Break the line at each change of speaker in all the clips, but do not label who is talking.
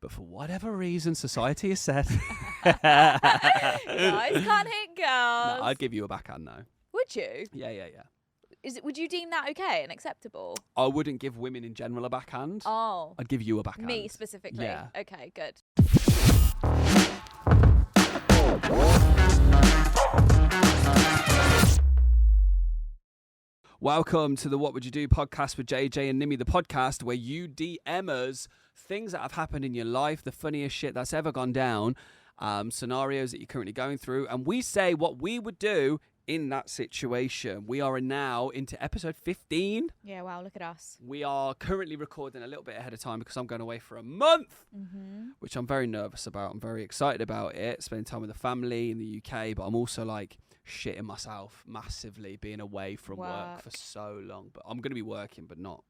But for whatever reason, society has said...
Guys can't hit girls.
No, I'd give you a backhand now.
Would you?
Yeah.
Would you deem that okay and acceptable?
I wouldn't give women in general a backhand.
Oh.
I'd give you a backhand.
Me specifically?
Yeah.
Okay, good.
Welcome to the What Would You Do podcast with JJ and Nimi, the podcast where you DM us things that have happened in your life, the funniest shit that's ever gone down, scenarios that you're currently going through, and we say what we would do in that situation. We are now into episode 15.
Yeah, wow, look at us.
We are currently recording a little bit ahead of time because I'm going away for a month, which I'm very nervous about. I'm very excited about it, spending time with the family in the UK, but I'm also like shitting myself massively being away from work for so long. But I'm going to be working, but not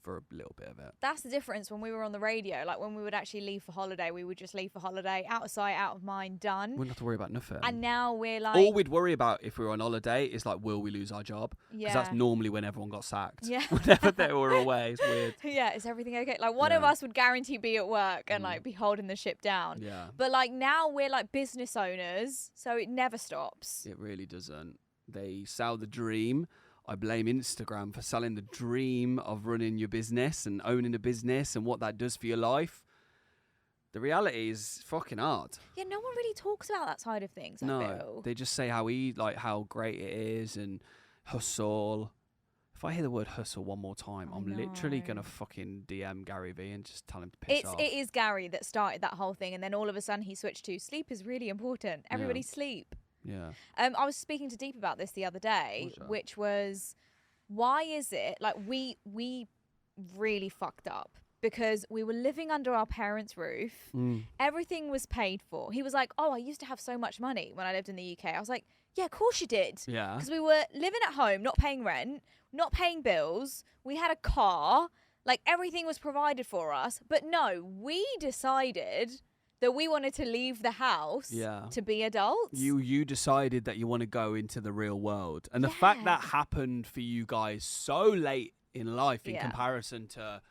for a little bit of it.
That's the difference when we were on the radio. Like when we would actually leave for holiday, we would just leave for holiday, out of sight, out of mind, done.
We wouldn't have to worry about nothing.
And now we're like...
all we'd worry about if we were on holiday is like, will we lose our job? Because that's normally when everyone got sacked.
Yeah.
Whenever they were away, it's weird.
Yeah, is everything okay? Like one of us would guarantee be at work and like be holding the ship down.
Yeah.
But like now we're like business owners, so it never stops.
It really doesn't. They sell the dream. I blame Instagram for selling the dream of running your business and owning a business and what that does for your life. The reality is fucking hard.
Yeah, no one really talks about that side of things, I feel.
They just say how great it is and hustle. If I hear the word hustle one more time, I'm literally going to fucking DM Gary Vee and just tell him to piss off.
It is Gary that started that whole thing, and then all of a sudden he switched to sleep is really important. Everybody sleep.
Yeah.
I was speaking to Deep about this the other day, which was, why is it like we really fucked up because we were living under our parents' roof. Everything was paid for. He was like, "Oh, I used to have so much money when I lived in the UK." I was like, "Yeah, of course you did."
Yeah.
Because we were living at home, not paying rent, not paying bills. We had a car. Like everything was provided for us. But no, we decided that we wanted to leave the house to be adults.
You decided that you want to go into the real world. And the fact that happened for you guys so late in life in comparison to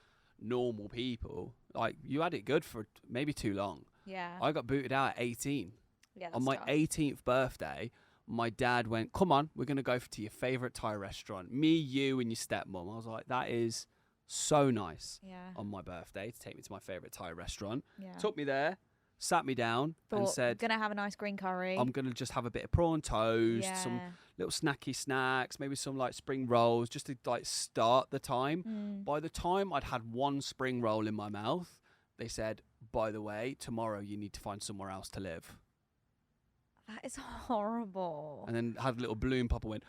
normal people, like you had it good for maybe too long. Yeah. I got booted out at 18.
Yeah,
on my 18th birthday, my dad went, "Come on, we're going to go to your favourite Thai restaurant. Me, you and your stepmom." I was like, that is so nice on my birthday to take me to my favourite Thai restaurant. Yeah. Took me there. Sat me down and said,
"Gonna have a nice green curry.
I'm gonna just have a bit of prawn toast, some little snacky snacks, maybe some like spring rolls, just to like start the time." By the time I'd had one spring roll in my mouth, they said, "By the way, tomorrow you need to find somewhere else to live."
That is horrible.
And then had a little balloon pop and went,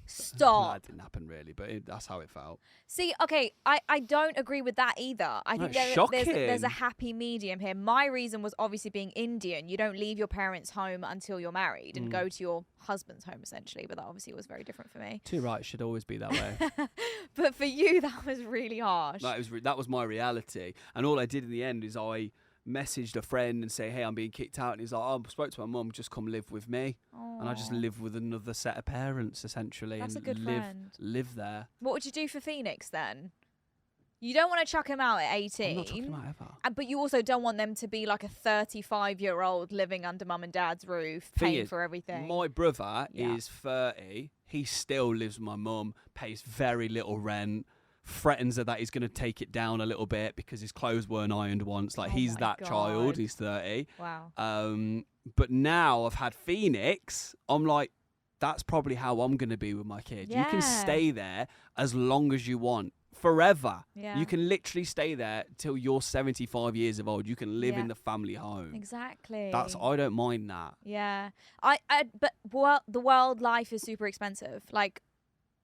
"Stop."
No, that didn't happen really, but that's how it felt.
See, okay, I don't agree with that either. I think there's a happy medium here. My reason was obviously being Indian. You don't leave your parents' home until you're married and go to your husband's home, essentially. But that obviously was very different for me.
Too right, it should always be that way.
But for you, that was really harsh.
That was my reality. And all I did in the end is I messaged a friend and say, "Hey, I'm being kicked out." And he's like, "Oh, I spoke to my mum, just come live with me." Aww. And I just live with another set of parents, essentially.
That's
and
a good friend.
Live there.
What would you do for Phoenix then? You don't want to chuck him out at 18.
I'm not chucking him out ever.
But you also don't want them to be like a 35-year-old living under mum and dad's roof, paying for everything.
My brother is 30. He still lives with my mum, pays very little rent. Threatens her that he's going to take it down a little bit because his clothes weren't ironed once. Like he's that child. He's 30.
Wow.
But now I've had Phoenix. I'm like, that's probably how I'm going to be with my kid. Yeah. You can stay there as long as you want. Forever. Yeah. You can literally stay there till you're 75 years of old. You can live in the family home.
Exactly.
I don't mind that.
Yeah. But the world life is super expensive. Like,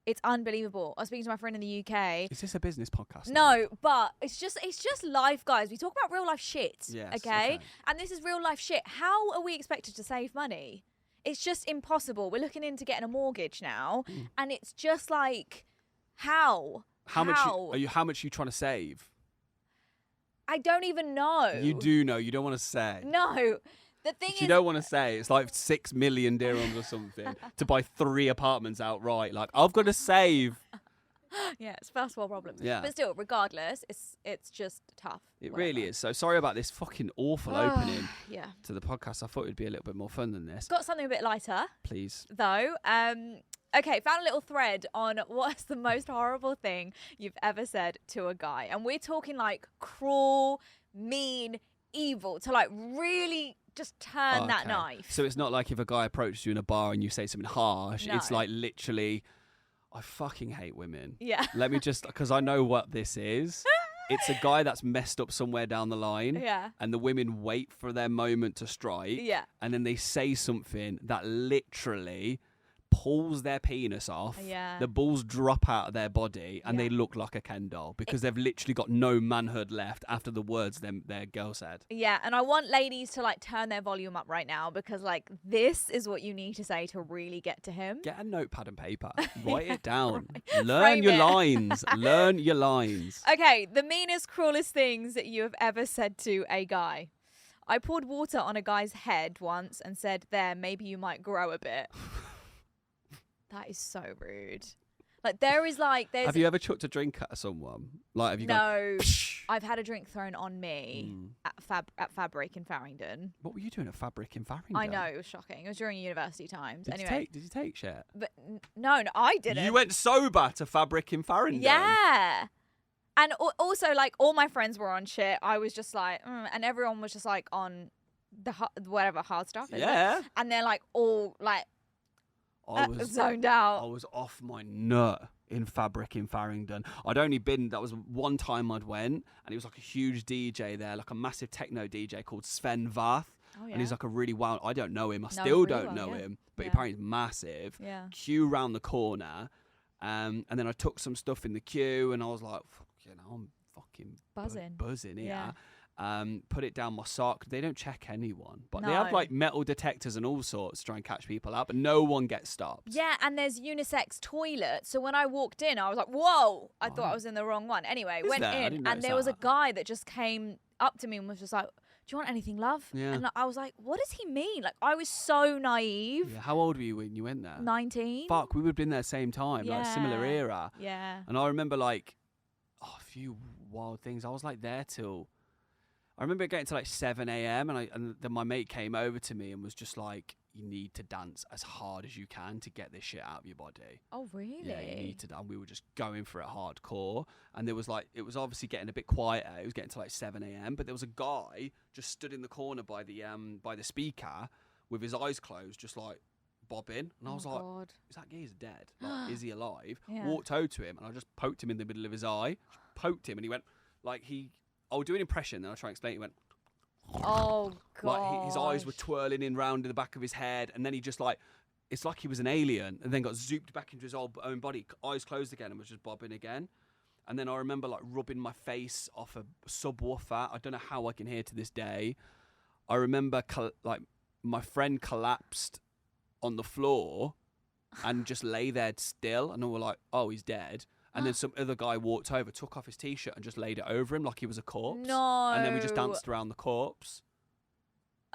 it's unbelievable. I was speaking to my friend in the UK. Is
this a business podcast?
No, but it's just life, guys. We talk about real life shit.
Yes,
okay? And this is real life shit. How are we expected to save money? It's just impossible. We're looking into getting a mortgage now, and it's just like, how?
How much are you trying to save?
I don't even know.
You do know. You don't want to say.
No. The thing is,
you don't want to say it's like 6 million dirhams or something to buy 3 apartments outright. Like, I've got to save
Yeah, it's first world problems.
Yeah.
But still, regardless, it's just tough.
It really is. So sorry about this fucking awful opening
Yeah.
to the podcast. I thought it would be a little bit more fun than this.
Got something a bit lighter,
Please.
though. Okay, found a little thread on what's the most horrible thing you've ever said to a guy. And we're talking like cruel, mean, evil, to like really just turn that knife.
So it's not like if a guy approaches you in a bar and you say something harsh.
No.
It's like literally, I fucking hate women.
Yeah.
Let me just, because I know what this is. It's a guy that's messed up somewhere down the line.
Yeah.
And the women wait for their moment to strike.
Yeah.
And then they say something that literally pulls their penis off.
Yeah.
The balls drop out of their body and they look like a Ken doll because they've literally got no manhood left after the words their girl said.
Yeah, and I want ladies to like turn their volume up right now because like this is what you need to say to really get to him.
Get a notepad and paper. Write it down.
Right.
Learn
Frame
your
it.
lines. Learn your lines.
Okay, the meanest, cruelest things that you have ever said to a guy. I poured water on a guy's head once and said, "There, maybe you might grow a bit." That is so rude. Like there's.
Have you ever chucked a drink at someone? Like have you gone,
No,
Psh!
I've had a drink thrown on me at Fabric in Farringdon.
What were you doing at Fabric in Farringdon?
I know, it was shocking. It was during university times.
Did you take shit?
But no, I didn't.
You went sober to Fabric in Farringdon?
Yeah. And also, like, all my friends were on shit. I was just like, and everyone was just like on the whatever hard stuff.
Yeah.
And they're like all like
I was
zoned out.
I was off my nut in Fabric in Farringdon. That was one time I'd went, and it was like a huge DJ there, like a massive techno DJ called Sven Vath.
Oh, yeah.
And he's like a really wild, I don't know him, I
No,
still
really
don't
well,
know
yeah.
him, but
Yeah.
apparently he's massive.
Yeah.
Queue round the corner, and then I took some stuff in the queue, and I was like, I'm fucking buzzing here.
Yeah.
Put it down my sock. They don't check anyone, but they
No.
have like metal detectors and all sorts to try and catch people out, but no one gets stopped.
Yeah, and there's unisex toilets. So when I walked in, I was like, whoa, I thought I was in the wrong one. Anyway,
Is
went
there? I
in,
didn't
and there
notice
was a
that.
guy that just came up to me and was just like, "Do you want anything, love?"
Yeah.
And I was like, what does he mean? Like, I was so naive.
Yeah, how old were you when you went there?
19.
Fuck, we would have been there same time, like similar
Yeah.
era.
Yeah.
And I remember like a few wild things. I was like there till I remember getting to like 7 a.m. and then my mate came over to me and was just like, "You need to dance as hard as you can to get this shit out of your body."
Oh, really?
Yeah, you need to. And we were just going for it hardcore. And there was like, it was obviously getting a bit quieter. It was getting to like 7 a.m. But there was a guy just stood in the corner by the speaker with his eyes closed, just like bobbing. And I was like,
God.
"Is that geezer dead? Like, is he alive?"
Yeah.
Walked over to him and I just poked him in the middle of his eye. Just poked him and he went like I'll do an impression. Then I'll try and explain. He went.
Oh, God.
Like his eyes were twirling in round in the back of his head, and then he just like, it's like he was an alien, and then got zooped back into his own body, eyes closed again, and was just bobbing again. And then I remember like rubbing my face off a subwoofer. I don't know how I can hear to this day. I remember like my friend collapsed on the floor and just lay there still, and we were like, "Oh, he's dead." And then some other guy walked over, took off his t-shirt, and just laid it over him like he was a corpse.
No.
And then we just danced around the corpse.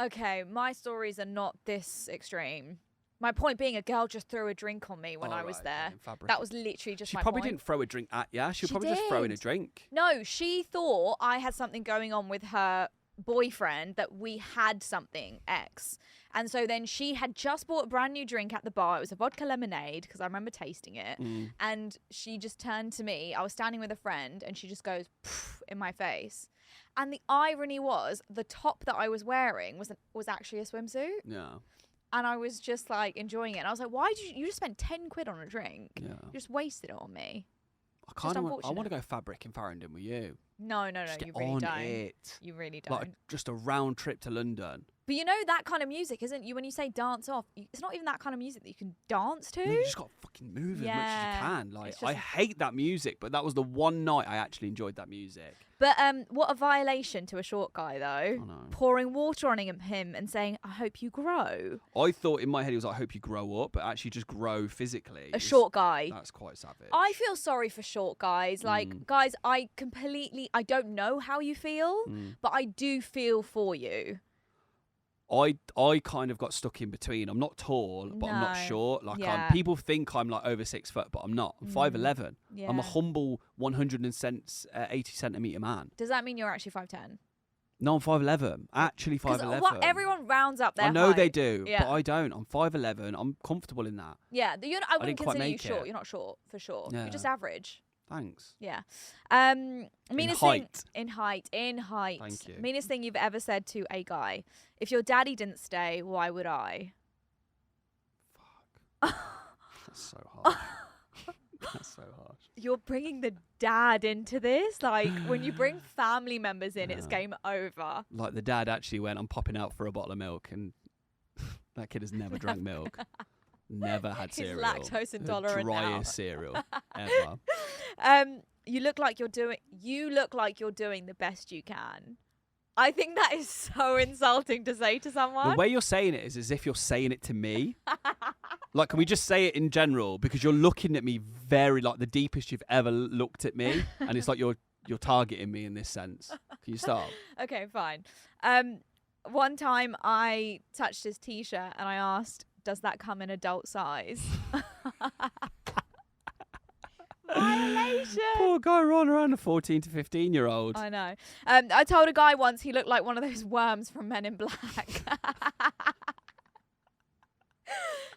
Okay, my stories are not this extreme. My point being, a girl just threw a drink on me when I was there. That was literally just
She
my
probably
point.
didn't throw a drink at you. She was
She
probably just throwing a
did.
drink.
No, she thought I had something going on with her boyfriend, that we had something X. And so then she had just bought a brand new drink at the bar. It was a vodka lemonade, because I remember tasting it. And she just turned to me. I was standing with a friend, and she just goes "Pff," in my face. And the irony was, the top that I was wearing was actually a swimsuit.
Yeah.
And I was just like enjoying it. And I was like, why did you just spent 10 quid on a drink?
Yeah.
You just wasted it on me.
I want
unfortunate.
to go Fabric in Farringdon with you.
No,
Just
you
get
really
on
don't.
it.
You really don't.
Like just a round trip to London.
But you know that kind of music, isn't you? When you say dance off, it's not even that kind of music that you can dance to.
No, you just got to fucking move as much as you can. Like
it's just-
I hate that music, but that was the one night I actually enjoyed that music.
But what a violation to a short guy though.
I know.
Pouring water on him and saying, "I hope you grow."
I thought in my head it was like, "I hope you grow up," but actually just grow physically.
A short guy.
That's quite savage.
I feel sorry for short guys. Like, guys, I don't know how you feel, but I do feel for you.
I kind of got stuck in between. I'm not tall, but I'm not short. Like people think I'm like over 6 foot, but I'm not. I'm 5'11". Yeah. I'm a humble 180 centimeter man.
Does that mean you're actually 5'10"?
No, I'm 5'11". Actually 5'11".
What everyone rounds up their
I know
height.
they do, but I don't. I'm 5'11". I'm comfortable in that.
Yeah, I wouldn't consider you short. You're not short for sure. Yeah. You're just average.
Thanks.
Yeah.
Meanest thing
in height.
Thank you.
Meanest thing you've ever said to a guy. If your daddy didn't stay, why would I?
Fuck. That's so harsh. That's so harsh.
You're bringing the dad into this. Like when you bring family members in, it's game over.
Like the dad actually went, I'm popping out for a bottle of milk, and that kid has never drank milk. Never had cereal.
He's lactose intolerant now.
Driest cereal ever.
You look like you're doing the best you can. I think that is so insulting to say to someone.
The way you're saying it is as if you're saying it to me. Like, can we just say it in general? Because you're looking at me very like the deepest you've ever looked at me, and it's like you're targeting me in this sense. Can you stop? Okay,
fine. One time I touched his t-shirt and I asked, does that come in adult size? Violation.
Poor guy rolling around a 14 to 15-year-old.
I know. I told a guy once he looked like one of those worms from Men in Black.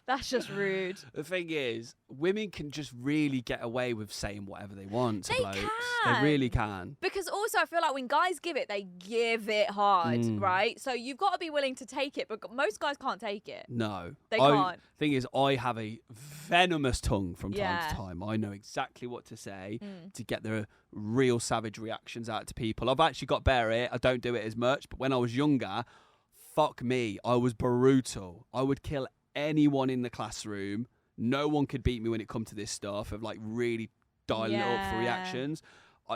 That's just rude.
The thing is, women can just really get away with saying whatever they want to blokes.
Can.
They really can.
Because also I feel like when guys give it, they give it hard, right? So you've got to be willing to take it, but most guys can't take it.
No.
They can't.
Thing is, I have a venomous tongue from time to time. I know exactly what to say to get the real savage reactions out to people. I've actually got better at it. I don't do it as much, but when I was younger, fuck me, I was brutal. I would kill anyone in the classroom. No one could beat me when it come to this stuff of like really dialing it up for reactions.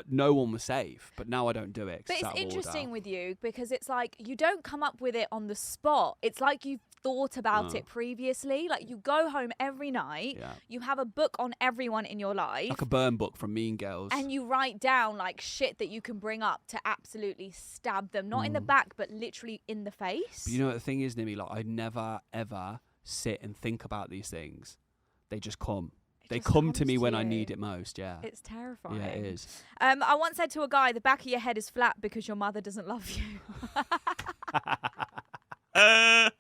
No one was safe, but now I don't do it.
But it's interesting with you because it's like you don't come up with it on the spot. It's like you've thought about it previously. Like you go home every night, you have a book on everyone in your life,
like a burn book from Mean Girls,
and you write down like shit that you can bring up to absolutely stab them, not in the back, but literally in the face.
But you know what the thing is, Nimi? Like I never ever sit and think about these things. They just come. They come to me when I need it most, yeah.
It's terrifying.
Yeah, it is.
I once said to a guy, the back of your head is flat because your mother doesn't love you.
That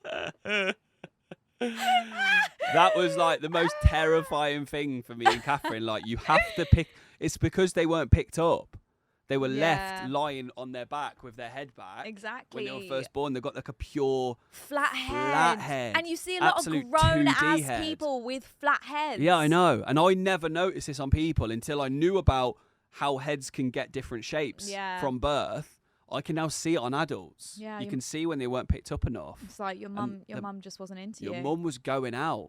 was like the most terrifying thing for me and Catherine. Like you have to pick. It's because they weren't picked up. They were left lying on their back with their head back.
Exactly.
When they were first born, they've got like a pure
flat head. And you see a lot of grown-ass people with flat heads.
Yeah, I know. And I never noticed this on people until I knew about how heads can get different shapes from birth. I can now see it on adults. Yeah, you can see when they weren't picked up enough.
It's like your mum just wasn't into you.
Your mum was going out.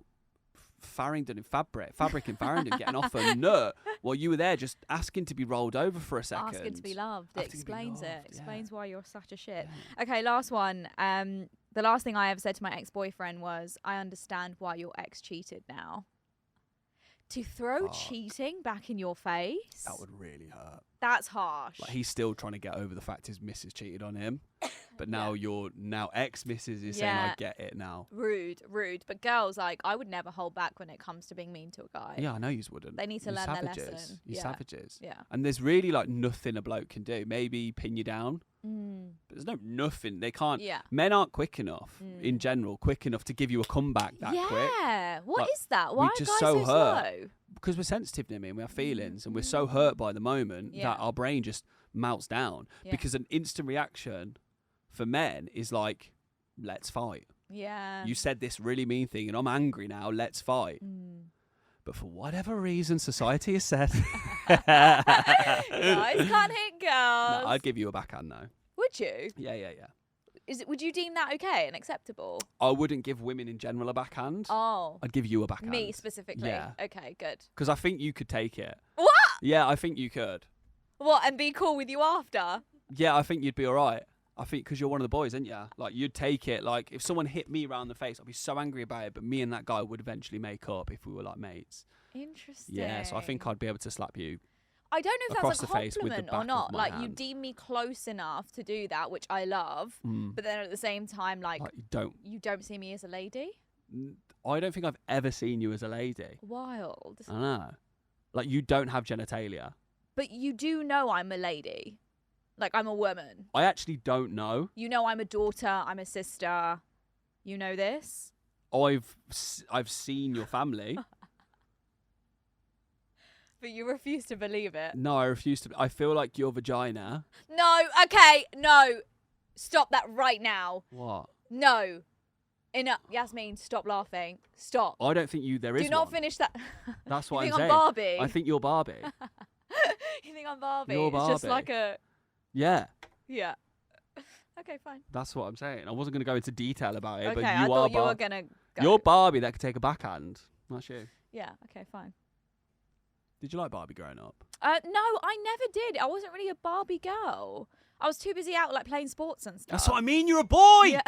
Farringdon and Fabric and Farringdon getting off a nut while you were there just asking to be rolled over for a second.
Asking to be loved. It explains it. Explains why you're such a shit. Yeah. Okay, last one. The last thing I ever said to my ex-boyfriend was, I understand why your ex cheated now. To throw cheating back in your face?
That would really hurt.
That's harsh.
Like he's still trying to get over the fact his missus cheated on him. But now your ex-missus is saying, I get it now.
Rude. But girls, like, I would never hold back when it comes to being mean to a guy.
Yeah, I know you wouldn't.
They need to learn their lesson.
You're savages.
Yeah.
And there's really like nothing a bloke can do. Maybe pin you down. But there's nothing. They can't. Yeah. Men aren't quick enough, in general, to give you a comeback that quick.
Yeah. What is that? Why are guys so slow?
Because we're sensitive, Nimi, and we have feelings, and we're so hurt by the moment that our brain just melts down. Yeah. Because an instant reaction for men is like, let's fight. Yeah. You said this really mean thing and I'm angry now, let's fight. But for whatever reason, society has said...
Guys can't hit girls.
No, I'd give you a backhand though.
Would you?
Yeah.
Would you deem that okay and acceptable?
I wouldn't give women in general a backhand.
Oh.
I'd give you a backhand.
Me specifically? Yeah. Okay, good.
Because I think you could take it.
What?
Yeah, I think you could.
What, and be cool with you after?
Yeah, I think you'd be all right. I think because you're one of the boys, aren't you? Like, you'd take it. Like, if someone hit me around the face, I'd be so angry about it. But me and that guy would eventually make up if we were, like, mates.
Interesting.
Yeah, so I think I'd be able to slap you.
I don't know if
across
that's a
the face with the
compliment
back
or
of
not.
my
Like, you
hand.
deem me close enough to do that, which I love. But then at the same time, like you don't see me as a lady.
I don't think I've ever seen you as a lady.
Wild.
I know. Like, you don't have genitalia.
But you do know I'm a lady. Like, I'm a woman.
I actually don't know.
You know I'm a daughter. I'm a sister. You know this?
I've seen your family.
But you refuse to believe it.
No, I refuse to. I feel like your vagina.
No, okay, no. Stop that right now.
What?
No. Enough. Yasmin, stop laughing. Stop.
I don't think there is
Do not
one.
finish that.
That's what
you
I'm
think
saying.
I'm Barbie?
I think you're Barbie.
You think I'm Barbie?
You're
It's just
Barbie.
like a...
Yeah.
Yeah. Okay, fine.
That's what I'm saying. I wasn't going to go into detail about it,
Okay,
but
I
you
thought
are
you were going to go.
You're Barbie that could take a backhand. That's you.
Yeah, okay, fine.
Did you like Barbie growing up?
No, I never did. I wasn't really a Barbie girl. I was too busy out like playing sports and stuff.
That's what I mean. You're a boy.
Yeah.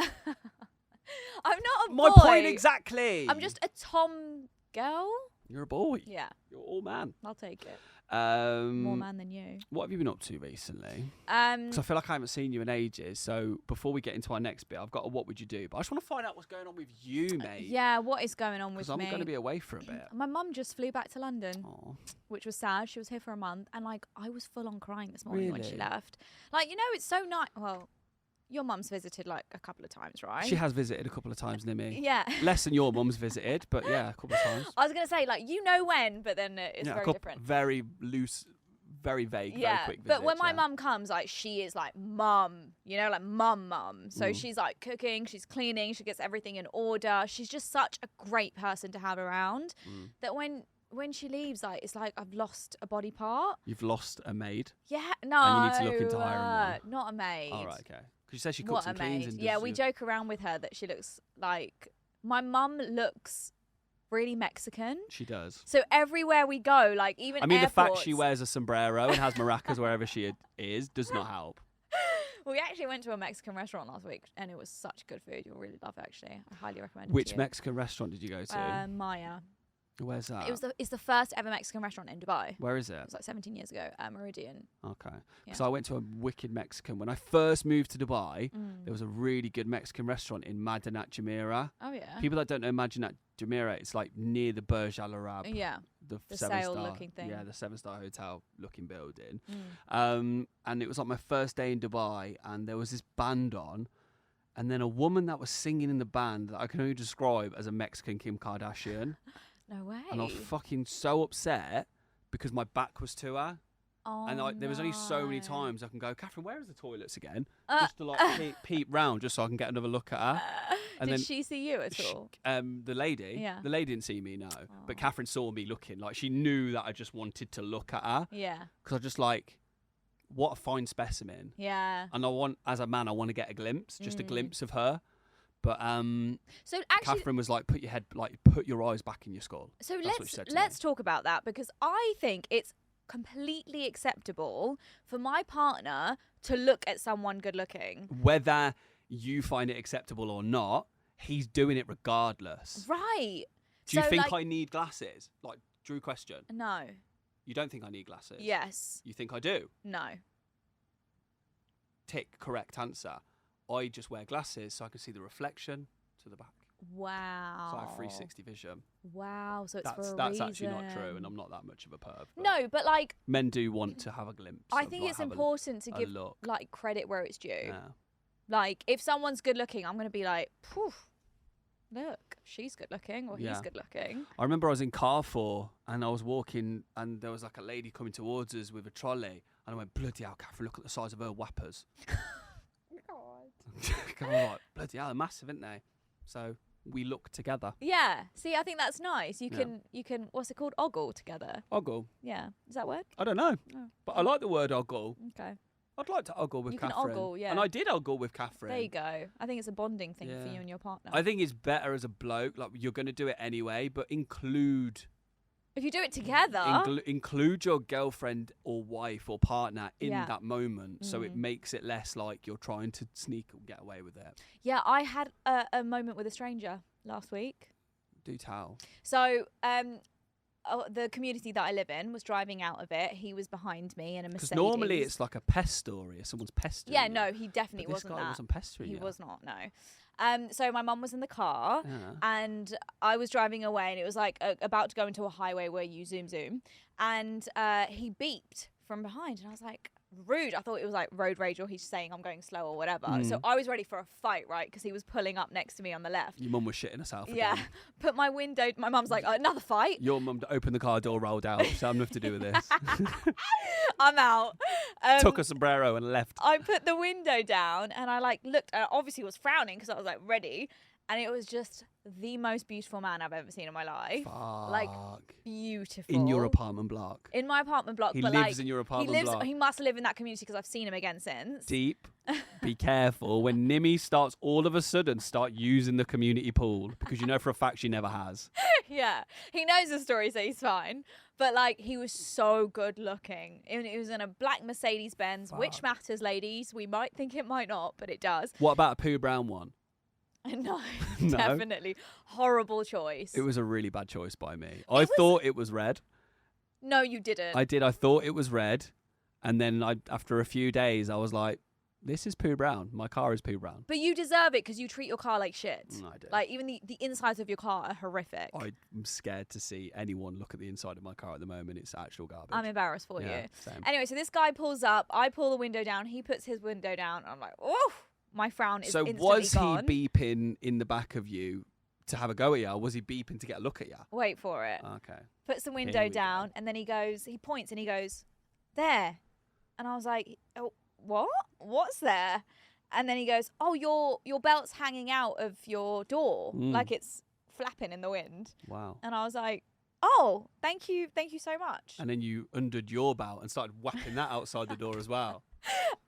I'm not a boy.
My point exactly.
I'm just a Tom girl.
You're a boy.
Yeah.
You're all man.
I'll take it. More man than you.
What have you been up to recently? Because I feel like I haven't seen you in ages. So before we get into our next bit, I've got a what would you do? But I just want to find out what's going on with you, mate.
Yeah, what is going on with me?
Because I'm going to be away for a bit.
My mum just flew back to London,
Aww.
which was sad. She was here for a month, and like I was full on crying this morning when she
Really?
left. Like, you know, it's so nice. Well, your mum's visited like a couple of times, right?
She has visited a couple of times, Nimi.
Yeah.
Less than your mum's visited, but yeah, a couple of times.
I was gonna say like you know when, but then it's
Yeah,
very different.
Very loose, very vague,
Yeah,
very quick visits,
but when my
yeah.
mum comes, like she is like mum, you know, like mum. So she's like cooking, she's cleaning, she gets everything in order. She's just such a great person to have around. That when she leaves, like it's like I've lost a body part.
You've lost a maid.
Yeah, no.
And you need to look into hiring one.
Not a maid.
All right, okay. Because you said she cooks
What
and
a
cleans.
maid.
And
Yeah,
does
we
your-
joke around with her that she looks like my mum looks really Mexican.
She does.
So everywhere we go, like even
I mean,
airports,
the fact she wears a sombrero and has maracas wherever she is does not help.
We actually went to a Mexican restaurant last week, and it was such good food. You'll really love it, actually. I highly recommend it.
Which
to you.
Mexican restaurant did you go to?
Maya.
Where's that?
It's the first ever Mexican restaurant in Dubai.
Where is it?
It was like 17 years ago. Meridian.
Okay. Because
Yeah.
I went to a wicked Mexican. When I first moved to Dubai, there was a really good Mexican restaurant in Madinat Jumeirah.
Oh yeah.
People that don't know Madinat Jumeirah, it's like near the Burj Al Arab.
Yeah.
The
sail
7-star
looking thing.
Yeah, the 7-star hotel looking building. And it was like my first day in Dubai, and there was this band on, and then a woman that was singing in the band that I can only describe as a Mexican Kim Kardashian.
No way.
And I was fucking so upset because my back was to her.
Oh,
And there was only so many
no.
times I can go, Catherine, where is the toilets again?
Uh,
Just to like peep round just so I can get another look at her. And
Did
then
she see you at all?
The lady,
Yeah.
the lady didn't see me, no.
Oh.
But Catherine saw me looking. Like, she knew that I just wanted to look at her.
Yeah.
Because I just like, what a fine specimen.
Yeah.
And as a man, I want to get a glimpse, just a glimpse of her. But
So actually,
Catherine was like, put your eyes back in your skull.
so
That's what she said to
let's
me.
talk about that, because I think it's completely acceptable for my partner to look at someone good looking.
Whether you find it acceptable or not, he's doing it regardless.
Right.
Do you
So,
think
like,
I need glasses? Like, Drew question.
No.
You don't think I need glasses?
Yes.
You think I do?
No.
Tick, correct answer. I just wear glasses so I can see the reflection to the back.
Wow.
So I have 360 vision.
Wow. So it's for a
That's
reason.
actually not true, and I'm not that much of a perv. but
No, but like,
men do want to have a glimpse.
I
of,
think
like,
it's
have
important to
a
give
look.
like credit where it's due.
Yeah.
Like, if someone's good looking, I'm gonna be like, poof, look, she's good looking, or
Yeah.
he's good looking.
I remember I was in Carrefour and I was walking, and there was like a lady coming towards us with a trolley, and I went, bloody hell, Catherine, look at the size of her whappers. I was like, bloody hell, they're massive, aren't they? So we look together.
Yeah. See, I think that's nice. You
Yeah.
can what's it called? Ogle together.
Ogle.
Yeah. Is that word?
I don't know,
Oh.
but I like the word ogle.
Okay.
I'd like to ogle with
You can
Catherine.
ogle, yeah.
And I did ogle with Catherine.
There you go. I think it's a bonding thing for
Yeah.
you and your partner.
I think it's better as a bloke. Like, you're going to do it anyway, but include
if you do it together.
include your girlfriend or wife or partner in
Yeah.
that moment, so it
Mm.
makes it less like you're trying to sneak and get away with it.
Yeah, I had a moment with a stranger last week.
Do tell.
So the community that I live in was driving out of it. He was behind me in a Mercedes.
Because normally it's like a pest story, if someone's pestering you.
No, he definitely
But
wasn't
this guy
that.
wasn't pestering you.
He was not, no. So my mum was in the car and I was driving away, and it was like about to go into a highway where you zoom. And he beeped from behind, and I was like, rude. I thought it was like road rage, or he's saying I'm going slow or whatever. So I was ready for a fight, right? Because he was pulling up next to me on the left.
Your mum was shitting herself again.
Yeah. Put my window. My mum's like, another fight.
Your mum opened the car door, rolled out. So I'm nothing to do with this.
I'm out.
Took a sombrero and left.
I put the window down, and I like looked. I obviously was frowning because I was like ready. And it was just the most beautiful man I've ever seen in my life.
Fuck.
Like, beautiful.
In your apartment block.
In my apartment block.
He
but
lives
like,
in your apartment block.
He must live in that community because I've seen him again since.
Deep. Be careful when Nimi starts all of a sudden start using the community pool, because you know for a fact she never has.
Yeah. He knows the story, so he's fine. But like, he was so good looking. It was in a black Mercedes Benz, which matters, ladies. We might think it might not, but it does.
What about a poo brown one?
No,
No?
definitely. Horrible choice.
It was a really bad choice by me. I thought it was red.
No, you didn't.
I did. I thought it was red. And then after a few days, I was like, this is poo brown. My car is poo brown.
But you deserve it because you treat your car like shit.
No, I do.
Like, even the insides of your car are horrific.
I'm scared to see anyone look at the inside of my car at the moment. It's actual garbage.
I'm embarrassed for you.
Same.
Anyway, so this guy pulls up. I pull the window down. He puts his window down. I'm like, oof. My frown is instantly
was
gone.
he beeping in the back of you to have a go at you, or was he beeping to get a look at you?
Wait for it.
Okay.
Puts the window down, and then he points and he goes, there. And I was like, oh, what? What's there? And then he goes, oh, your belt's hanging out of your door, like it's flapping in the wind.
Wow.
And I was like, oh, thank you so much.
And then you undid your belt and started whacking that outside the door as well.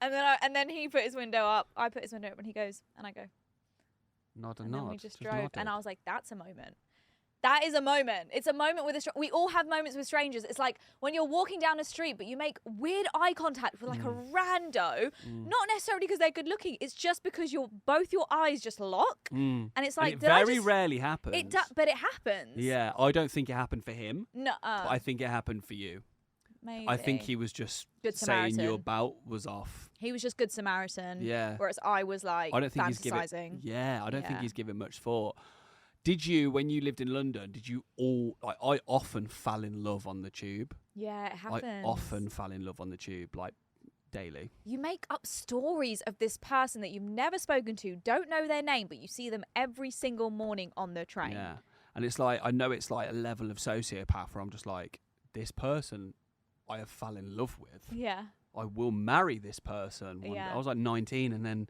And then he put his window up. I put his window up, and he goes, and I go,
Nod and
and
nod.
then we just drove.
nodded.
And I was like, that's a moment. That is a moment. It's a moment with we all have moments with strangers. It's like when you're walking down a street, but you make weird eye contact with like a rando, not necessarily because they're good looking. It's just because both your eyes just lock, and it's like,
and it very rarely happens.
But it happens.
Yeah, I don't think it happened for him.
No,
but I think it happened for you.
maybe.
I think he was just
Good
saying
Samaritan.
your belt was off.
He was just good Samaritan.
Yeah.
Whereas I was like,
I don't think
fantasizing.
I don't think he's given much thought. Did you, when you lived in London, I often fell in love on the tube.
Yeah, it happens.
I often fell in love on the tube, like daily.
You make up stories of this person that you've never spoken to, don't know their name, but you see them every single morning on the train.
Yeah. And it's like, I know it's like a level of sociopath where I'm just like, this person I have fell in love with.
Yeah.
I will marry this person. I was like 19, and then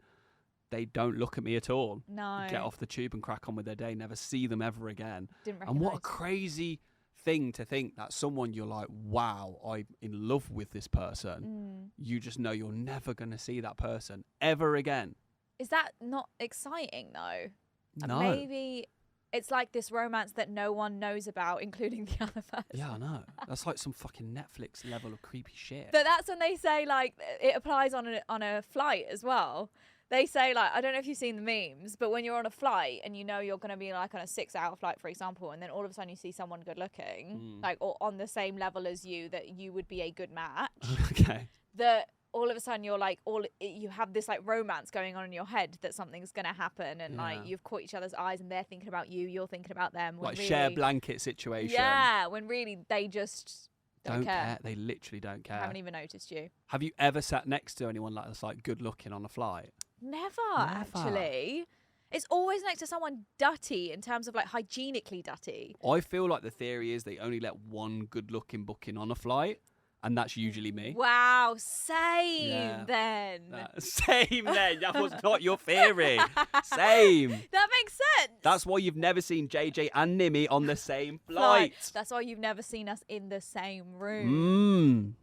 they don't look at me at all.
No.
Get off the tube and crack on with their day. Never see them ever again.
Didn't
And what a
recognise.
crazy thing to think that someone you're like, wow, I'm in love with this person. You just know you're never going to see that person ever again.
Is that not exciting though?
No.
Maybe it's like this romance that no one knows about, including the other person.
Yeah, I know. That's like some fucking Netflix level of creepy shit.
But that's when they say like it applies on a flight as well. They say, like, I don't know if you've seen the memes, but when you're on a flight and you know you're going to be like on a 6-hour flight, for example, and then all of a sudden you see someone good looking, like, or on the same level as you, that you would be a good match.
Okay.
That all of a sudden you're like, you have this like romance going on in your head that something's going to happen, and like you've caught each other's eyes and they're thinking about you, you're thinking about them.
Like
really,
share blanket situation.
Yeah, when really they just don't care.
They literally don't care.
Haven't even noticed you.
Have you ever sat next to anyone like that's like good looking on a flight?
Never. Actually. It's always next to someone dutty in terms of like hygienically dutty.
I feel like the theory is they only let one good looking booking on a flight, and that's usually me.
Wow, same then.
Same then. That was not your theory. Same.
That makes sense.
That's why you've never seen JJ and Nimi on the same flight.
That's why you've never seen us in the same room.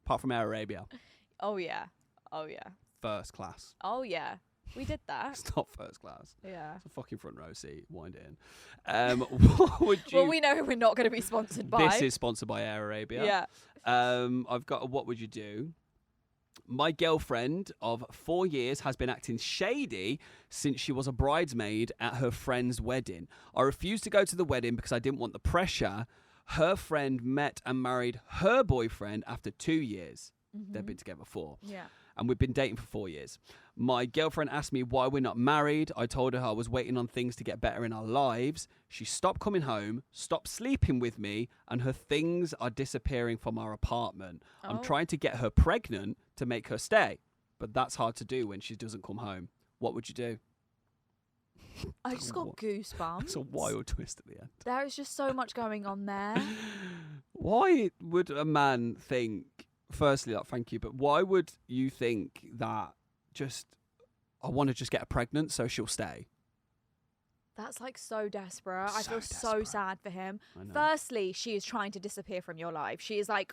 Apart from Air Arabia.
Oh yeah. Oh yeah.
First class.
Oh yeah. We did that.
It's not first class.
Yeah.
It's a fucking front row seat. Wind it in. What would you...
Well, we know we're not going to be sponsored by.
This is sponsored by Air Arabia.
Yeah.
I've got a what would you do? My girlfriend of 4 years has been acting shady since she was a bridesmaid at her friend's wedding. I refused to go to the wedding because I didn't want the pressure Her friend met and married her boyfriend after 2 years. They've been together 4.
Yeah.
And we've been dating for 4 years. My girlfriend asked me why we're not married. I told her I was waiting on things to get better in our lives. She stopped coming home, stopped sleeping with me, and her things are disappearing from our apartment. I'm trying to get her pregnant to make her stay, but that's hard to do when she doesn't come home. What would you do?
I just got goosebumps.
It's a wild twist at the end.
There is just so much going on there.
Why would a man think, firstly, like, thank you, but why would you think that I want to just get her pregnant so she'll stay?
That's like so desperate. I feel so
desperate.
sad for him. Firstly, she is trying to disappear from your life. She is like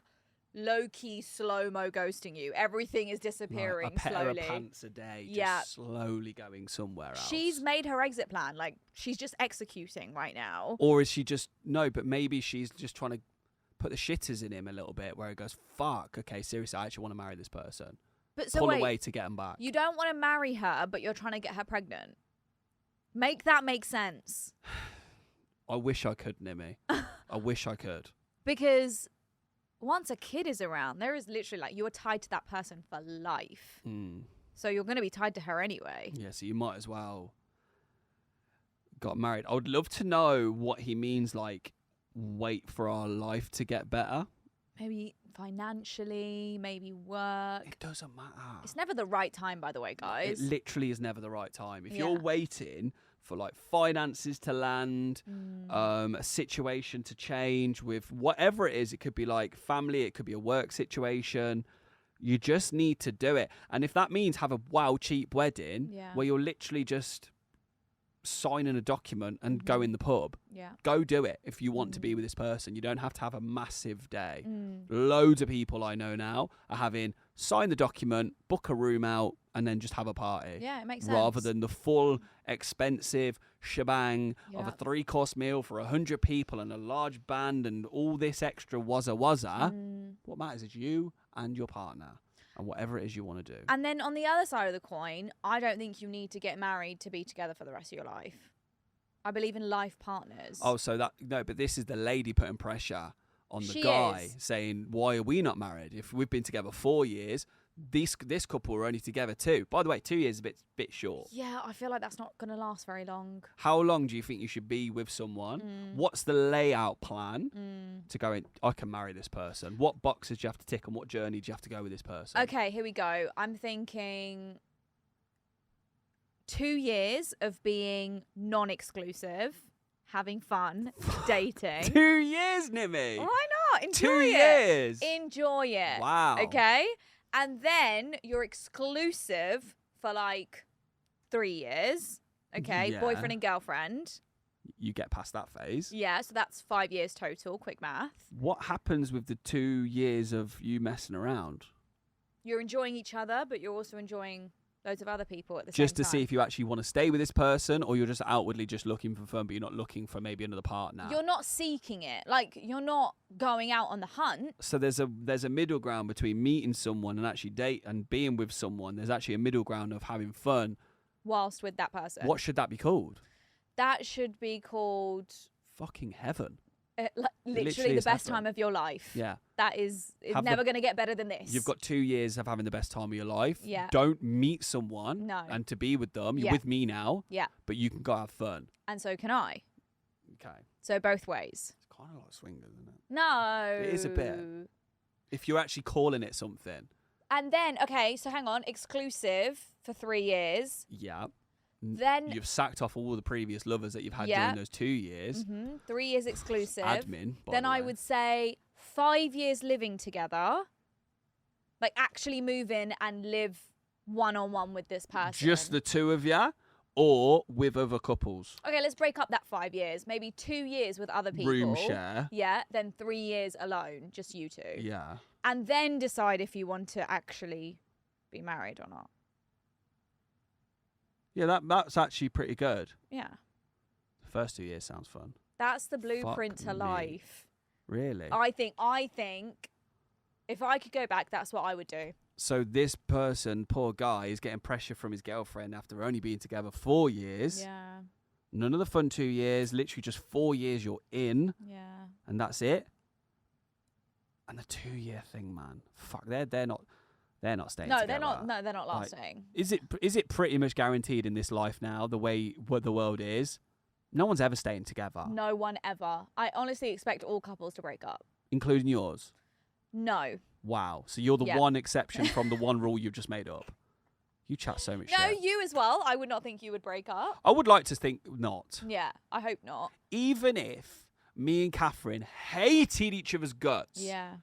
low-key, slow-mo ghosting you. Everything is disappearing
like a pair
slowly.
of pants a day, just slowly going somewhere else.
She's made her exit plan. Like, she's just executing right now.
Or is she just, no, but maybe she's just trying to put the shitters in him a little bit where he goes, fuck, okay, seriously, I actually want to marry this person.
But so
Pull
wait,
away to get him back.
You don't want to marry her, but you're trying to get her pregnant. Make that make sense.
I wish I could, Nimi. I wish I could.
Because once a kid is around, there is literally like you are tied to that person for life. So you're going to be tied to her anyway.
Yeah, so you might as well got married. I would love to know what he means, like, wait for our life to get better.
Maybe financially, maybe work.
It doesn't matter.
It's never the right time, by the way, guys.
It literally is never the right time. If you're waiting for like finances to land, a situation to change with whatever it is, it could be like family, it could be a work situation. You just need to do it. And if that means have a cheap wedding where you're literally just signing a document and go in the pub, go do it if you want to be with this person. You don't have to have a massive day. Loads of people I know now are having sign the document, book a room out, and then just have a party.
Yeah, it makes sense.
Rather than the full expensive shebang of a 3-course meal for 100 people and a large band and all this extra wazza. What matters is you and your partner and whatever it is you want to do.
And then on the other side of the coin, I don't think you need to get married to be together for the rest of your life. I believe in life partners.
Oh, so that, no, but this is the lady putting pressure on the guy, saying, why are we not married? If we've been together 4 years, this couple were only together 2. By the way, 2 years is a bit short.
Yeah, I feel like that's not going to last very long.
How long do you think you should be with someone? What's the layout plan to go in, I can marry this person? What boxes do you have to tick and what journey do you have to go with this person?
Okay, here we go. I'm thinking 2 years of being non-exclusive, having fun, dating.
2 years, Nimi.
Why not? Enjoy
2
it.
years.
Enjoy it.
Wow.
Okay? And then you're exclusive for like 3 years. Okay?
Yeah.
Boyfriend and girlfriend.
You get past that phase.
Yeah, so that's 5 years total. Quick math.
What happens with the 2 years of you messing around?
You're enjoying each other, but you're also enjoying loads of other people at the same
Just
time.
to see if you actually want to stay with this person, or you're just outwardly just looking for fun, but you're not looking for maybe another partner.
You're not seeking it. Like, you're not going out on the hunt.
So there's a middle ground between meeting someone and actually date and being with someone. There's actually a middle ground of having fun.
Whilst with that person.
What should that be called?
That should be called
Fucking heaven.
literally the best time of your life.
Yeah.
That is never going to get better than this.
You've got 2 years of having the best time of your life.
Yeah.
Don't meet someone and to be with them. You're with me now.
Yeah.
But you can go have fun.
And so can I.
Okay.
So both ways.
It's kind of like swingers, isn't it?
No.
It is a bit. If you're actually calling it something.
And then, okay, so hang on. Exclusive for 3 years.
Yeah.
Then
you've sacked off all the previous lovers that you've had during those 2 years.
3 years exclusive.
Admin.
Then I would say 5 years living together. Like actually move in and live one-on-one with this person.
Just the two of you, or with other couples?
Okay, let's break up that 5 years. Maybe 2 years with other people.
Room share.
Yeah, then 3 years alone, just you two.
Yeah.
And then decide if you want to actually be married or not.
Yeah, that's actually pretty good.
Yeah.
The first 2 years sounds fun.
That's the blueprint to life.
Really?
I think if I could go back, that's what I would do.
So this person, poor guy, is getting pressure from his girlfriend after only being together 4 years.
Yeah.
None of the fun 2 years. Literally just 4 years you're in.
Yeah.
And that's it. And the 2 year thing, man. Fuck, they're not staying together.
They're not lasting.
Like, is it pretty much guaranteed in this life now, the way what the world is? No one's ever staying together.
No one ever. I honestly expect all couples to break up.
Including yours?
No.
Wow. So you're the one exception from the one rule you've just made up. You chat so much shit.
No, you as well. I would not think you would break up.
I would like to think not.
Yeah, I hope not.
Even if me and Catherine hated each other's guts.
Yeah.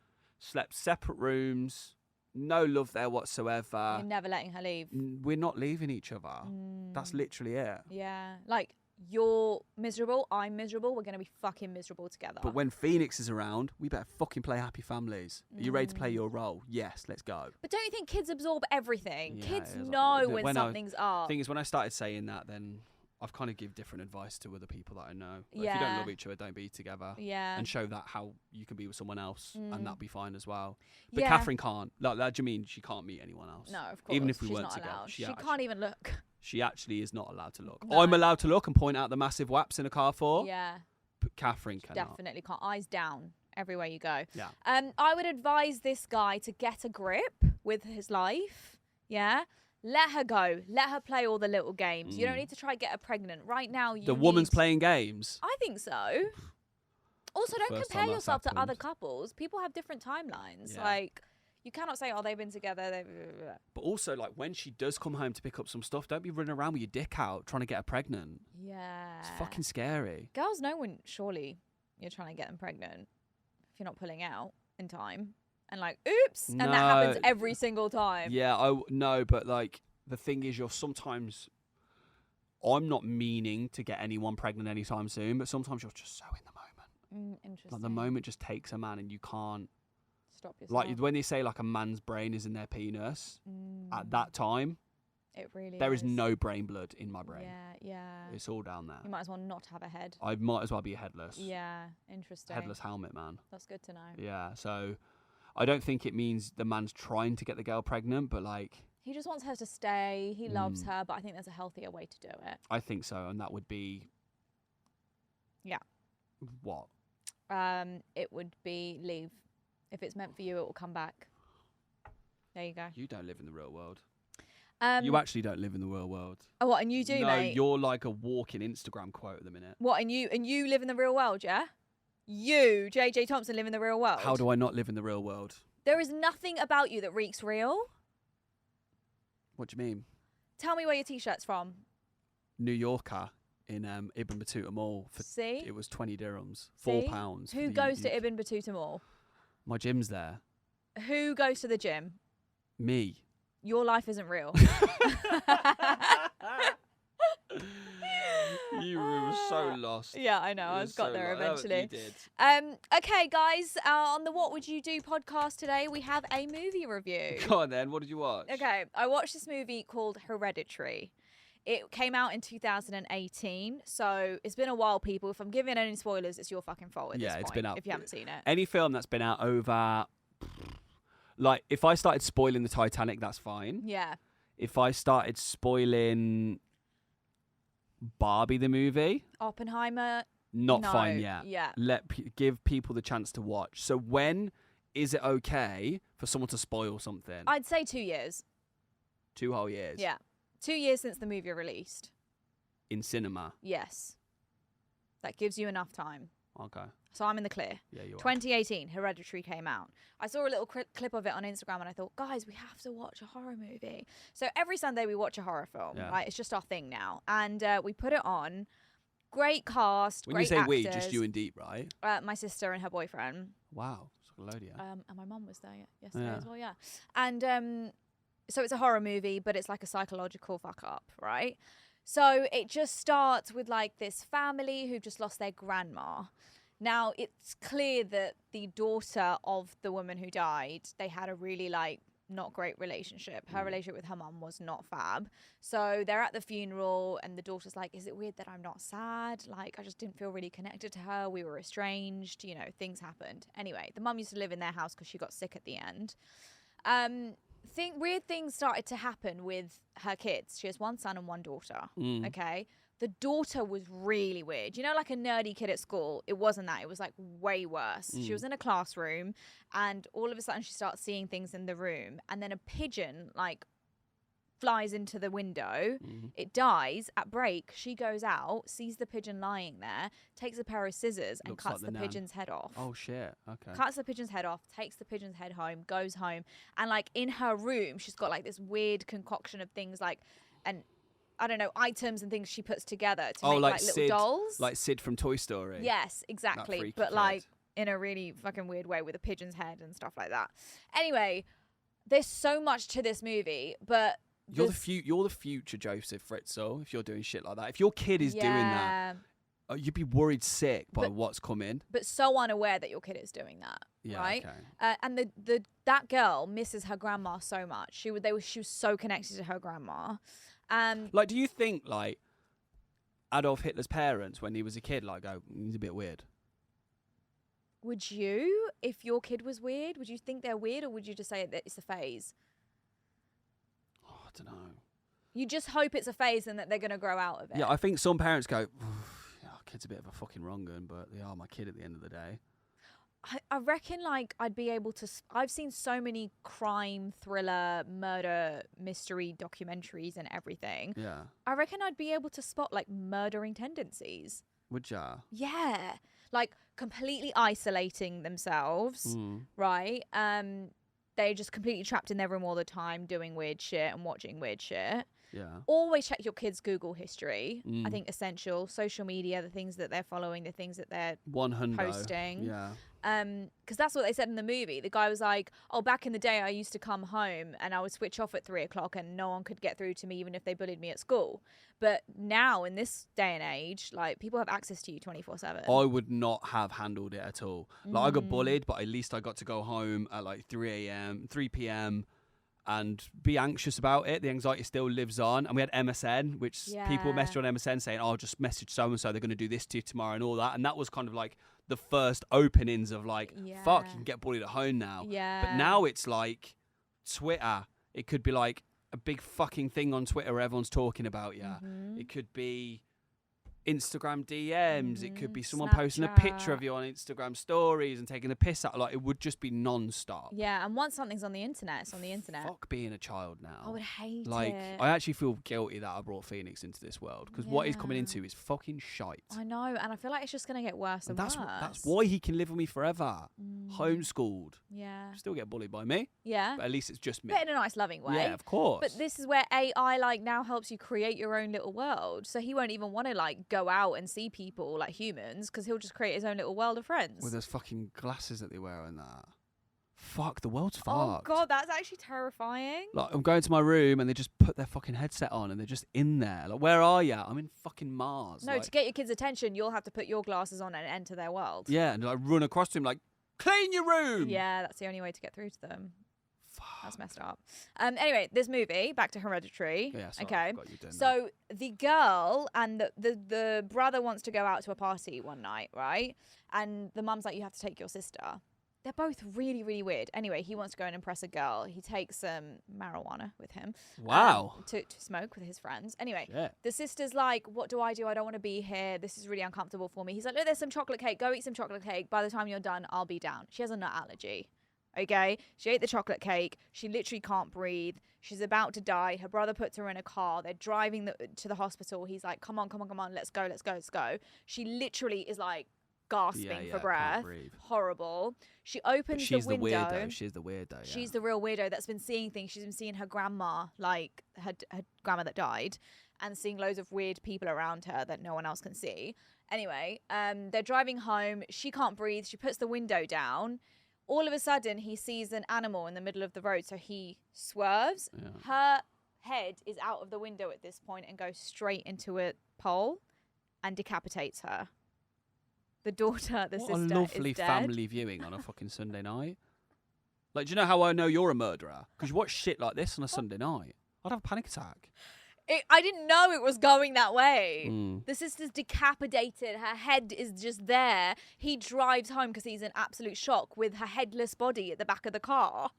Slept separate rooms. No love there whatsoever.
You're never letting her leave.
We're not leaving each other. That's literally it.
Yeah. Like, you're miserable, I'm miserable, we're going to be fucking miserable together.
But when Phoenix is around, we better fucking play happy families. Are you ready to play your role? Yes, let's go.
But don't you think kids absorb everything?
Yeah,
kids know when something's up.
Thing is, when I started saying that, then I've kind of give different advice to other people that I know. Like,
yeah.
If you don't love each other, don't be together.
Yeah.
And show that how you can be with someone else, and that'll be fine as well. But
yeah.
Catherine can't. Like, that do you mean she can't meet anyone else?
No, of course.
Even if we
She's
weren't
not
together.
allowed. She can't even look.
She actually is not allowed to look.
No.
I'm allowed to look and point out the massive waps in a Carrefour.
Yeah.
But Catherine cannot.
Definitely can't. Eyes down everywhere you go.
Yeah.
I would advise this guy to get a grip with his life. Yeah. Let her go. Let her play all the little games. You don't need to try and get her pregnant. Right now,
The woman's playing games.
I think so. Also, don't
First
compare
time that's
yourself to
happened.
other couples. People have different timelines.
Yeah.
Like, you cannot say, oh, they've been together.
But also, like, when she does come home to pick up some stuff, don't be running around with your dick out trying to get her pregnant.
Yeah.
It's fucking scary.
Girls know when, surely, you're trying to get them pregnant if you're not pulling out in time. And like, oops. And that happens every single time.
Yeah, no, but like, the thing is, I'm not meaning to get anyone pregnant anytime soon, but sometimes you're just so in the moment.
Interesting.
Like, the moment just takes a man and you can't
stop yourself.
like when they say like a man's brain is in their penis at that time,
it really
there is no brain blood in my brain.
Yeah.
It's all down there.
You might as well not have a head.
I might as well be headless.
Yeah, interesting.
Headless helmet, man.
That's good to know.
Yeah, so I don't think it means the man's trying to get the girl pregnant, but like,
he just wants her to stay. He loves her, but I think there's a healthier way to do it.
I think so, and that would be what?
It would be leave. If it's meant for you, it will come back. There you go.
You don't live in the real world. You actually don't live in the real world.
Oh, what? And you do,
no,
mate?
You're like a walking Instagram quote at the minute.
What? And you live in the real world, yeah? You, JJ Thompson, live in the real world.
How do I not live in the real world?
There is nothing about you that reeks real.
What do you mean?
Tell me where your t-shirt's from.
New Yorker in Ibn Battuta Mall.
See?
It was 20 dirhams.
See?
£4.
Who goes to Ibn Battuta Mall?
My gym's there.
Who goes to the gym?
Me.
Your life isn't real.
You were so lost.
Yeah, I know. I got
so
there
lost.
eventually.
You did.
Okay, guys. On the What Would You Do podcast today, we have a movie review.
Go on then. What did you watch?
Okay, I watched this movie called Hereditary. It came out in 2018, so it's been a while, people. If I'm giving any spoilers, it's your fucking fault at this point,
it's been out.
if you haven't seen it.
Any film that's been out over... Like, if I started spoiling the Titanic, that's fine.
Yeah.
If I started spoiling Barbie the movie...
Oppenheimer...
Not
no.
fine yet.
Yeah.
Give people the chance to watch. So when is it okay for someone to spoil something?
I'd say 2 years.
2 whole years?
Yeah. 2 years since the movie released.
In cinema?
Yes. That gives you enough time.
Okay.
So I'm in the clear.
Yeah, you are.
2018, Hereditary came out. I saw a little clip of it on Instagram and I thought, guys, we have to watch a horror movie. So every Sunday we watch a horror film.
Yeah.
Right? It's just our thing now. And we put it on. Great cast,
When
great
you say
actors.
we, just you and Deep, right?
My sister and her boyfriend.
Wow. It's like a load, yeah.
And my mum was there yesterday as well, yeah. And so it's a horror movie, but it's like a psychological fuck up, right? So it just starts with like this family who've just lost their grandma. Now, it's clear that the daughter of the woman who died, they had a really like not great relationship. Her relationship with her mum was not fab. So they're at the funeral and the daughter's like, is it weird that I'm not sad? Like, I just didn't feel really connected to her. We were estranged, things happened. Anyway, the mum used to live in their house because she got sick at the end. weird things started to happen with her kids. She has one son and one daughter. Okay. The daughter was really weird. You know, like a nerdy kid at school. It wasn't that. It was like way worse. She was in a classroom and all of a sudden she starts seeing things in the room and then a pigeon like flies into the window. It dies. At break, she goes out, sees the pigeon lying there, takes a pair of scissors and cuts the pigeon's head off.
Oh shit. Okay.
Cuts the pigeon's head off, takes the pigeon's head home, goes home, and like in her room, she's got like this weird concoction of things like, and I don't know, items and things she puts together to make like little dolls.
Like Sid from Toy Story.
Yes, exactly. But like in a really fucking weird way with a pigeon's head and stuff like that. Anyway, there's so much to this movie, but you're
the future Joseph Fritzl if you're doing shit like that. If your kid is doing that, you'd be worried sick by what's coming.
But so unaware that your kid is doing that, right? Okay. And that girl misses her grandma so much. She was so connected to her grandma.
Like, do you think like Adolf Hitler's parents when he was a kid like go, he's a bit weird?
Would you, if your kid was weird, would you think they're weird, or would you just say that it's a phase?
I don't know.
You just hope it's a phase and that they're going to grow out of it.
Yeah, I think some parents go, our kid's a bit of a fucking wrong un, but they are my kid at the end of the day.
I reckon like I'd be able to... I've seen so many crime, thriller, murder, mystery documentaries and everything.
Yeah.
I reckon I'd be able to spot like murdering tendencies.
Would ya?
Yeah. Like completely isolating themselves, right? They're just completely trapped in their room all the time doing weird shit and watching weird shit.
Yeah.
Always check your kids' Google history. I think essential. Social media, the things that they're following, the things that they're posting.
Yeah.
Because that's what they said in the movie. The guy was like, oh, back in the day, I used to come home and I would switch off at 3 o'clock and no one could get through to me even if they bullied me at school. But now in this day and age, like people have access to you 24/7.
I would not have handled it at all. Like I got bullied, but at least I got to go home at like 3 p.m. and be anxious about it. The anxiety still lives on. And we had MSN, which people messaged on MSN saying, oh, just message so-and-so, they're going to do this to you tomorrow and all that. And that was kind of like the first openings of like, fuck, you can get bullied at home now.
Yeah.
But now it's like Twitter. It could be like a big fucking thing on Twitter where everyone's talking about you. It could be Instagram DMs. It could be someone posting a picture of you on Instagram stories and taking the piss out. Like, it would just be non-stop.
Yeah, and once something's on the internet, it's on the internet.
Fuck being a child now.
I would hate
like,
it.
I actually feel guilty that I brought Phoenix into this world because what he's coming into is fucking shite.
I know, and I feel like it's just going to get worse and worse.
That's why he can live with me forever. Homeschooled.
Yeah.
Still get bullied by me.
Yeah.
But at least it's just me.
But in a nice, loving way.
Yeah, of course.
But this is where AI like now helps you create your own little world. So he won't even want to like go out and see people like humans because he'll just create his own little world of friends.
With those fucking glasses that they wear and that. Fuck, the world's fucked.
Oh god, that's actually terrifying.
Like, I'm going to my room and they just put their fucking headset on and they're just in there. Like, where are you? I'm in fucking Mars.
No,
like,
to get your kids' attention, you'll have to put your glasses on and enter their world.
Yeah, and I run across to him like, clean your room.
Yeah, that's the only way to get through to them. That's messed up. Anyway, this movie, back to Hereditary.
Yeah, sorry,
okay.
So
the girl and the brother wants to go out to a party one night, right? And the mum's like, you have to take your sister. They're both really, really weird. Anyway, he wants to go and impress a girl. He takes marijuana with him.
Wow.
To smoke with his friends. Anyway,
shit.
The sister's like, what do? I don't want to be here. This is really uncomfortable for me. He's like, look, there's some chocolate cake. Go eat some chocolate cake. By the time you're done, I'll be down. She has a nut allergy. Okay, she ate the chocolate cake. She literally can't breathe. She's about to die. Her brother puts her in a car. They're driving to the hospital. He's like, come on, let's go. She literally is like gasping for breath. Horrible. She opens the window.
She's the weirdo. Yeah.
She's the real weirdo that's been seeing things. She's been seeing her grandma, like her grandma that died, and seeing loads of weird people around her that no one else can see. Anyway, they're driving home. She can't breathe. She puts the window down. All of a sudden, he sees an animal in the middle of the road, so he swerves. Yeah. Her head is out of the window at this point and goes straight into a pole and decapitates her. The daughter, the sister, is dead.
What a lovely family viewing on a fucking Sunday night. Like, do you know how I know you're a murderer? Because you watch shit like this on a Sunday night. I'd have a panic attack.
I didn't know it was going that way. The sister's decapitated. Her head is just there. He drives home because he's in absolute shock with her headless body at the back of the car.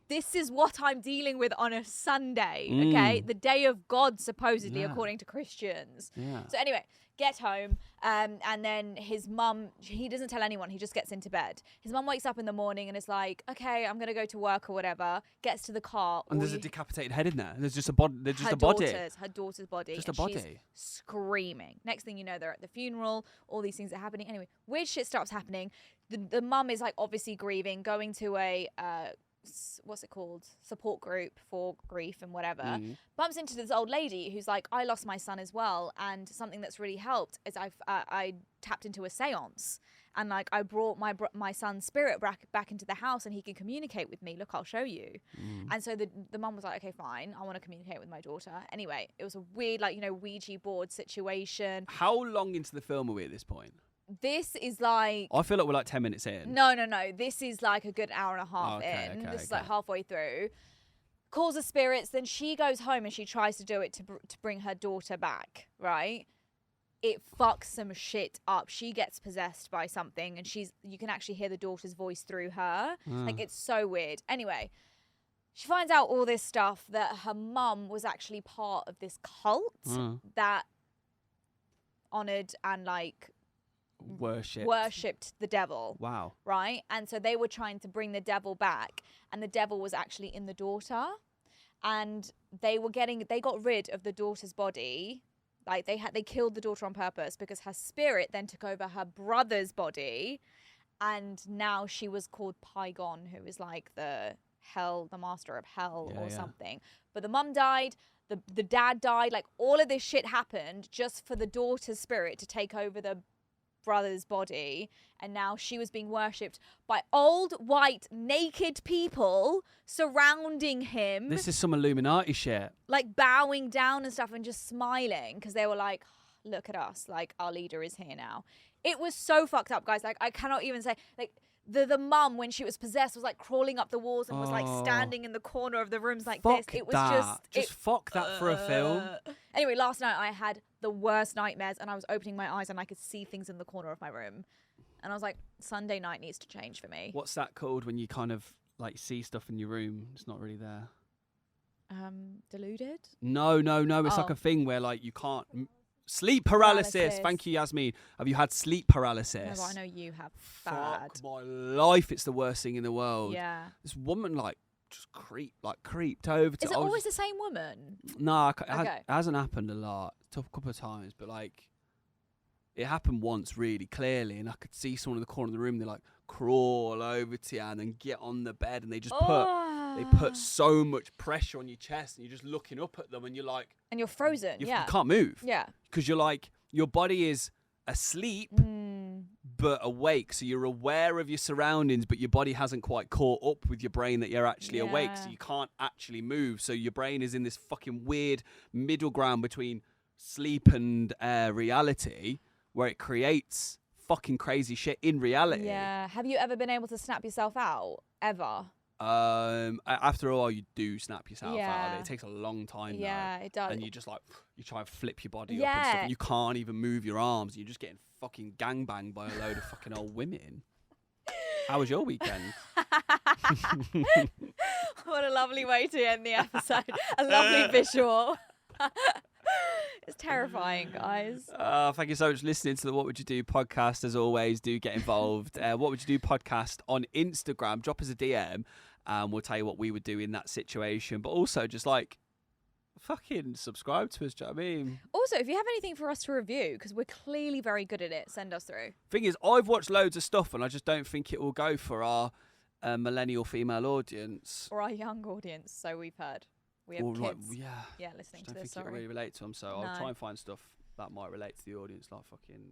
this is what I'm dealing with on a Sunday, okay? The day of God, supposedly, according to Christians.
Yeah.
So anyway, get home, and then his mum, he doesn't tell anyone, he just gets into bed. His mum wakes up in the morning and is like, okay, I'm going to go to work or whatever, gets to the car.
And there's a decapitated head in there. There's just a body. There's just a body.
Her daughter's body.
Just a body.
She's screaming. Next thing you know, they're at the funeral. All these things are happening. Anyway, weird shit starts happening. The mum is like obviously grieving, going to a what's it called, support group for grief and whatever. Bumps into this old lady who's like, I lost my son as well, and something that's really helped is I tapped into a seance, and like I brought my son's spirit back into the house, and he can communicate with me. Look, I'll show you. And so the mum was like, okay, fine, I want to communicate with my daughter. Anyway, it was a weird, like, you know, Ouija board situation.
How long into the film are we at this point?
This is like...
I feel like we're like 10 minutes in.
No. This is like a good hour and a half in. This is like halfway through. Calls the spirits. Then she goes home and she tries to do it to bring her daughter back, right? It fucks some shit up. She gets possessed by something, and you can actually hear the daughter's voice through her. Like, it's so weird. Anyway, she finds out all this stuff, that her mum was actually part of this cult that honoured and like... worshipped the devil.
Wow.
Right? And so they were trying to bring the devil back, and the devil was actually in the daughter, and they got rid of the daughter's body. Like they killed the daughter on purpose, because her spirit then took over her brother's body, and now she was called Pygon, who is like the master of hell or something. But the mum died, the dad died, like all of this shit happened just for the daughter's spirit to take over the brother's body, and now she was being worshipped by old white naked people surrounding him.
This is some Illuminati shit. Like
bowing down and stuff and just smiling, because they were like, look at us, like our leader is here now. It was so fucked up, guys. Like, I cannot even say, like, the mum, when she was possessed, was like crawling up the walls and was like standing in the corner of the rooms like this. It was just
fuck that for a film.
Anyway, last night I had the worst nightmares, and I was opening my eyes and I could see things in the corner of my room, and I was like, Sunday night needs to change for me.
What's that called when you kind of like see stuff in your room? It's not really there.
Deluded?
No. It's like a thing where like you can't. Sleep paralysis. Thank you, Yasmin. Have you had sleep paralysis?
No, I know you have.
Fuck my life. It's the worst thing in the world.
Yeah.
This woman like just creeped over to...
Is it always the same woman?
No, it hasn't happened a lot. It's a couple of times, but like it happened once really clearly, and I could see someone in the corner of the room. They like crawl over to you and then get on the bed, and they just put so much pressure on your chest, and you're just looking up at them, and you're like...
And you're frozen,
you can't move.
Yeah.
Because you're like, your body is asleep, but awake. So you're aware of your surroundings, but your body hasn't quite caught up with your brain that you're actually awake. So you can't actually move. So your brain is in this fucking weird middle ground between sleep and reality, where it creates fucking crazy shit in reality.
Yeah. Have you ever been able to snap yourself out? Ever?
After a while, you do snap yourself out of it. It takes a long time.
Yeah, it does.
And you just like, you try and flip your body up and stuff, and you can't even move your arms. You're just getting fucking gangbanged by a load of fucking old women. How was your weekend?
What a lovely way to end the episode. A lovely visual. It's terrifying, guys.
Thank you so much for listening to the What Would You Do podcast. As always, do get involved. What Would You Do podcast on Instagram. Drop us a DM, and we'll tell you what we would do in that situation. But also, just like, fucking subscribe to us. Do you know what I mean?
Also, if you have anything for us to review, because we're clearly very good at it, send us through.
Thing is, I've watched loads of stuff, and I just don't think it will go for our millennial female audience.
Or our young audience, so we've heard. We have kids. Like, listening to this. I don't think
it really relate to them, so I'll try and find stuff that might relate to the audience, like fucking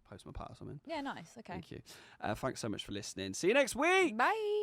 Postman Pat or something.
Yeah, nice. Okay.
Thank you. Thanks so much for listening. See you next week.
Bye.